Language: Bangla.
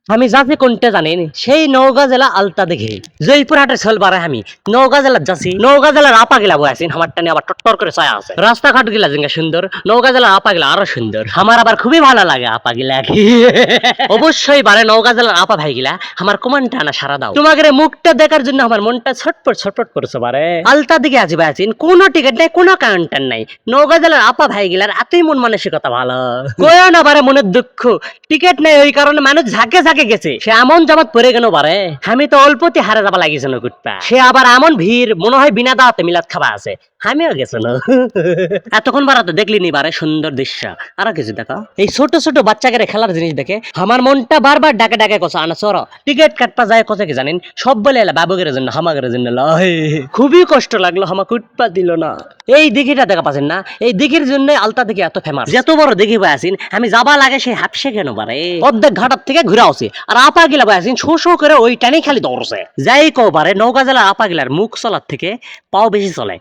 আমি যাচ্ছি কোনটা জানেন, সেই নওগাঁ জেলা আলতা দেখে জয়পুরহাটের ছল বারে আমি নওগাঁ জেলার যাচ্ছি। নওগাঁ জেলার আপা গিলা বয়ে আছেন, আমার টানে আবার টট্টর করে ছায়া আছে। রাস্তাঘাট গিলা যেঙ্গা সুন্দর, নওগাঁ জেলার আপা গিলা আরো সুন্দর। আমার আবার খুবই ভালো লাগে আপা গিলা। অবশ্যই বারে নওগাঁ জেলার আপা ভাই গিলা আমার কমান্ডটা না সারা দাও। তোমাদের মুখটা দেখার জন্য আমার মনটা ছটপট ছটপট করছে বারে। আলতা দিকে আসবে আছেন, কোনো টিকিট নাই, কোনো কাউন্টার নাই। নওগাঁ জেলার আপা ভাই গিলার এতই মন মানসিকতা ভালো। কয়ও না বারে মনের দুঃখ, টিকিট নাই ওই কারণে মানুষ ঝাঁকে ঝাঁকে গেছে। সে এমন জামাত পড়ে গেল বারে, আমি তো অল্পতে হারে যাবা লাগিয়েছে নকুটটা। সে আবার এমন ভিড়, মনে হয় বিনা দাওয়াতে মিলাদ খাবা আছে। আমিও গেছে না। এতক্ষণ বারা তো দেখলি নি বারে সুন্দর দৃশ্য। আরো কিছু দেখো, এই ছোট ছোট বাচ্চাকে খেলার জিনিস দেখে আমার মনটা বারবার ডাকে ডাকে কষা আনা সর টিকিট কাটপা যায় কোথায় কি জানেন, সব বলে এলা বাবুগের জন্য হামাগের জন্য লয়। খুবই কষ্ট লাগলো, হামা কুটপা দিল না। এই দিঘিটা দেখা পাচ্ছেন না, এই দিঘির জন্য আলতা দিঘি এত ফেমাস। যত বড় দিঘি বয়ে আসিন, আমি যাবা লাগে সেই হাফসে কেন বারে অর্ধেক ঘাটার থেকে ঘুরে আসি। আর আপা গিলা বয়ে আসিন শো শো করে ওই টানেই খালি দৌড়ছে। যাই কো বারে নওগাঁ জেলার আপা গিলার মুখ চলার থেকে পাও বেশি চলে।